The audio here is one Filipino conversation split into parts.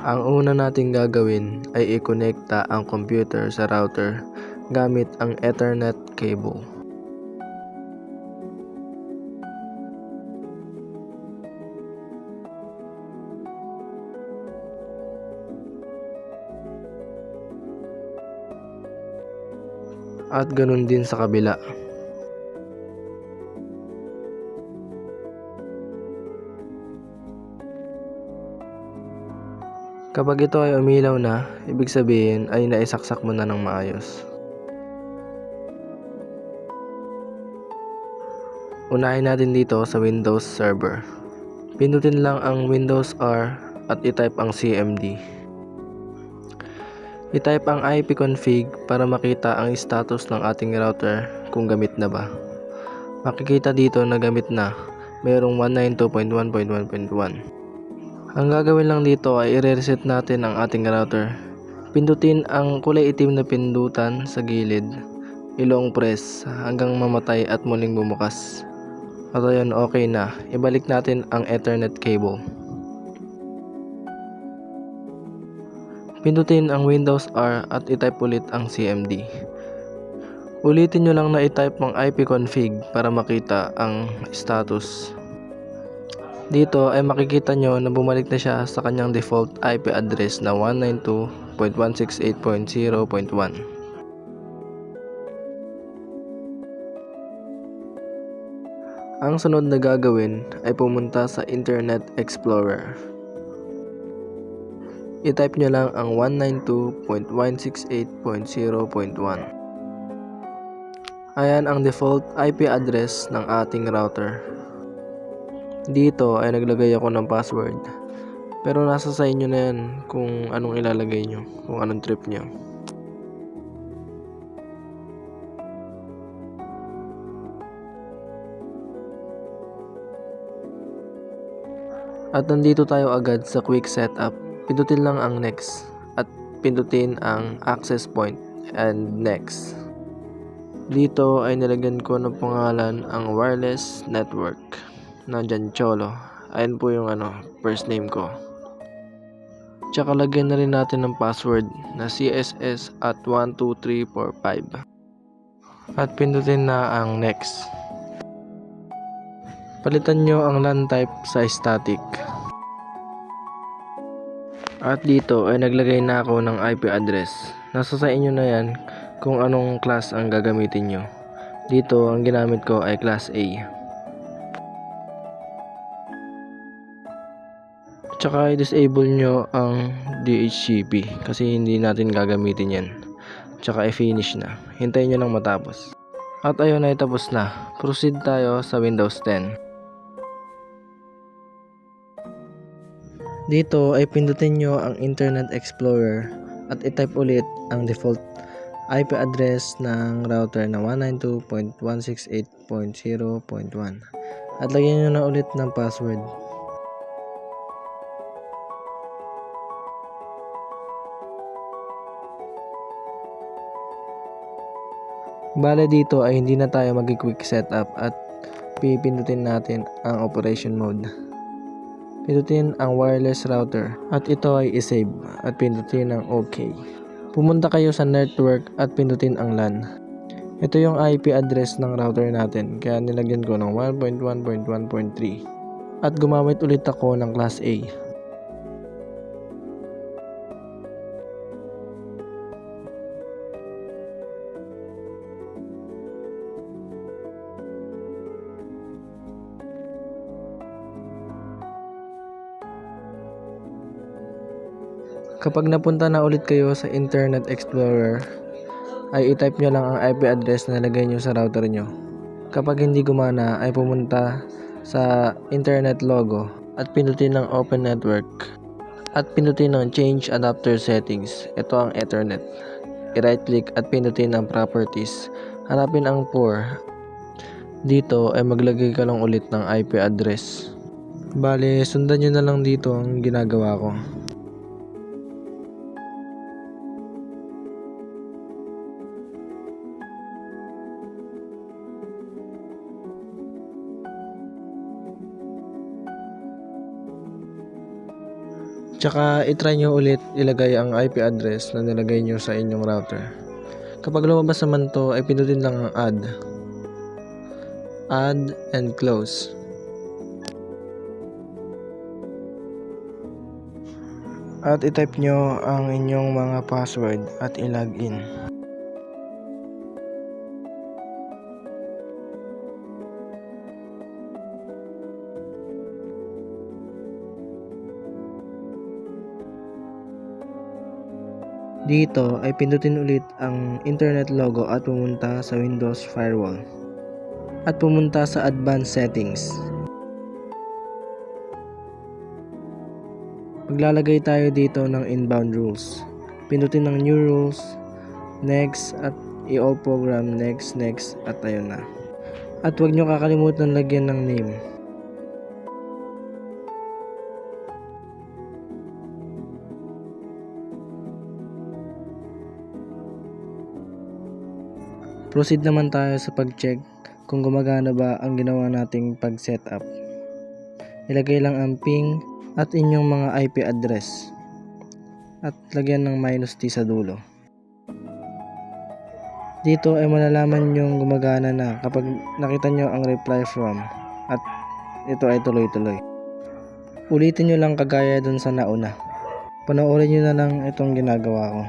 Ang una nating gagawin ay i-konekta ang computer sa router gamit ang Ethernet cable. At ganun din sa kabila. Kapag ito ay umilaw na, ibig sabihin ay naisaksak mo na ng maayos. Unahin natin dito sa Windows Server. Pindutin lang ang Windows R at i-type ang CMD. I-type ang ipconfig para makita ang status ng ating router kung gamit na ba. Makikita dito na gamit na, mayroong 192.1.1.1. Ang gagawin lang dito ay i-reset natin ang ating router. Pindutin ang kulay itim na pindutan sa gilid, i-long press hanggang mamatay at muling bumukas. At ayun, okay na. Ibalik natin ang Ethernet cable. Pindutin ang Windows R at i-type ulit ang CMD. Ulitin nyo lang na i-type ang ipconfig para makita ang status. Dito ay makikita nyo na bumalik na siya sa kanyang default IP address na 192.168.0.1. Ang sunod na gagawin ay pumunta sa Internet Explorer. I-type nyo lang ang 192.168.0.1. Ayan ang default IP address ng ating router. Dito ay naglagay ako ng password. Pero nasa sa inyo na yan kung anong ilalagay nyo, kung anong trip nyo. At nandito tayo agad sa quick setup. Pindutin lang ang next at pindutin ang access point and next. Dito ay nilagyan ko ng pangalan ang wireless network. Nandyan Cholo. Ayan po yung first name ko. Tsaka lagyan na rin natin ng password na CSS at 12345. At pindutin na ang next. Palitan nyo ang LAN type sa static. At dito ay naglagay na ako ng IP address. Nasa sa inyo na yan kung anong class ang gagamitin nyo. Dito ang ginamit ko ay class A. Tsaka i-disable nyo ang DHCP kasi hindi natin gagamitin yan. Tsaka i-finish na. Hintayin nyo lang matapos. At ayun ay tapos na. Proceed tayo sa Windows 10. Dito ay pindutin nyo ang Internet Explorer at i-type ulit ang default IP address ng router na 192.168.0.1 at lagyan nyo na ulit ng password. Bale dito ay hindi na tayo mag-quick setup at pipindutin natin ang operation mode. Pindutin ang wireless router at ito ay i-save at pindutin ang OK. Pumunta kayo sa network at pindutin ang LAN. Ito yung IP address ng router natin kaya nilagyan ko ng 1.1.1.3 at gumamit ulit ako ng class A. Kapag napunta na ulit kayo sa Internet Explorer, ay i-type nyo lang ang IP address na nalagay nyo sa router nyo. Kapag hindi gumana, ay pumunta sa Internet logo at pindutin ng Open Network at pindutin ng Change Adapter Settings. Ito ang Ethernet. I-right click at pindutin ang Properties. Hanapin ang Poor. Dito ay maglagay ka lang ulit ng IP address. Bale, sundan nyo na lang dito ang ginagawa ko. Tsaka itry nyo ulit ilagay ang IP address na nilagay nyo sa inyong router. Kapag lumabas naman to ay pindutin lang ang add and close. At itype nyo ang inyong mga password at i-login. Dito ay pindutin ulit ang internet logo at pumunta sa Windows Firewall. At pumunta sa Advanced Settings. Maglalagay tayo dito ng inbound rules. Pindutin ng new rules, next at i-all program, next at ayun na. At huwag nyo kakalimutan lagyan ng name. Proceed naman tayo sa pag-check kung gumagana ba ang ginawa nating pag-setup. Ilagay lang ang ping at inyong mga IP address at lagyan ng -t sa dulo. Dito ay malalaman nyong gumagana na kapag nakita nyo ang reply from at ito ay tuloy-tuloy. Ulitin nyo lang kagaya dun sa nauna. Panoorin nyo na lang itong ginagawa ko.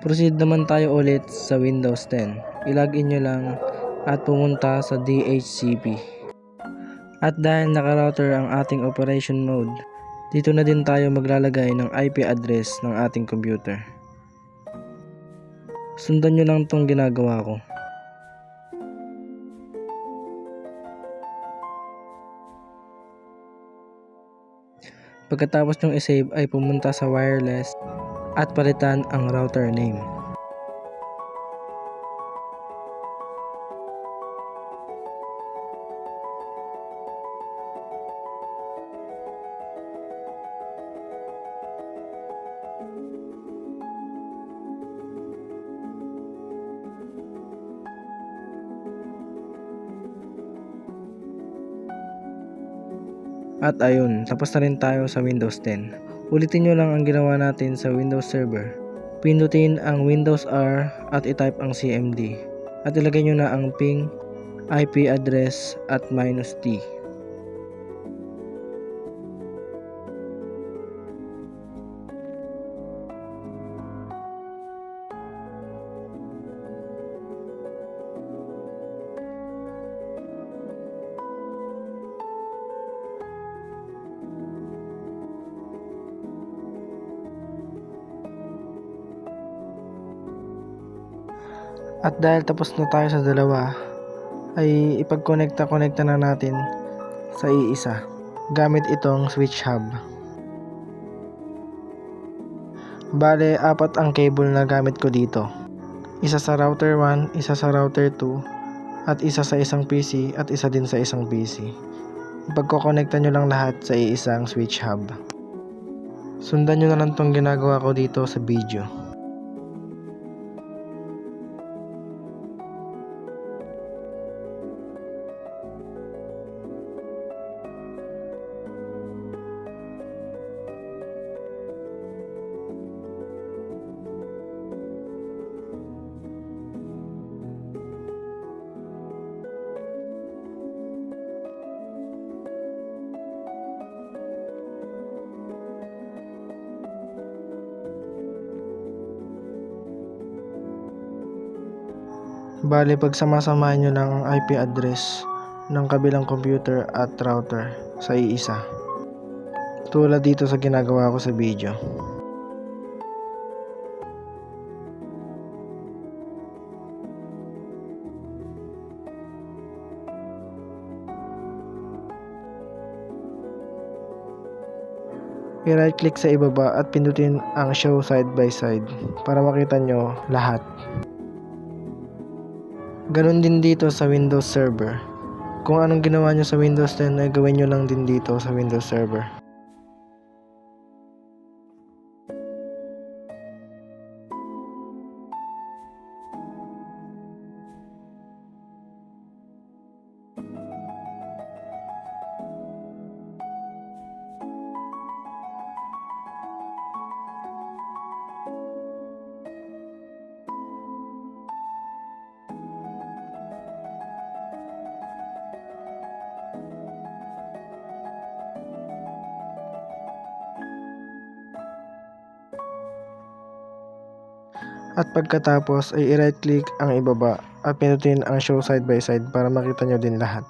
Proceed naman tayo ulit sa Windows 10. I-login nyo lang at pumunta sa DHCP. At dahil naka-router ang ating operation mode, dito na din tayo maglalagay ng IP address ng ating computer. Sundan nyo lang itong ginagawa ko. Pagkatapos nyong isave ay pumunta sa wireless at palitan ang router name. At ayun, tapos na rin tayo sa Windows 10. Ulitin nyo lang ang ginawa natin sa Windows Server. Pindutin ang Windows R at itype ang CMD. At ilagay nyo na ang ping, IP address at -t. At dahil tapos na tayo sa dalawa, ay ipag-connecta na natin sa iisa gamit itong switch hub. Bale, 4 ang cable na gamit ko dito. Isa sa router 1, isa sa router 2, at isa sa isang PC at isa din sa isang PC. Ipagko-connecta nyo lang lahat sa iisang switch hub. Sundan nyo na lang itong ginagawa ko dito sa video. Bale, pagsamasamahin nyo lang ang IP address ng kabilang computer at router sa iisa. Tulad dito sa ginagawa ko sa video. I-right click sa ibaba at pindutin ang show side by side para makita nyo lahat. Ganon din dito sa Windows Server. Kung anong ginawa nyo sa Windows 10 ay gawin nyo lang din dito sa Windows Server. At pagkatapos ay i-right click ang ibaba at pinutin ang show side by side para makita nyo din lahat.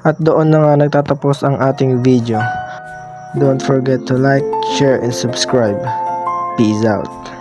At doon na nga nagtatapos ang ating video. Don't forget to like, share, and subscribe. Peace out.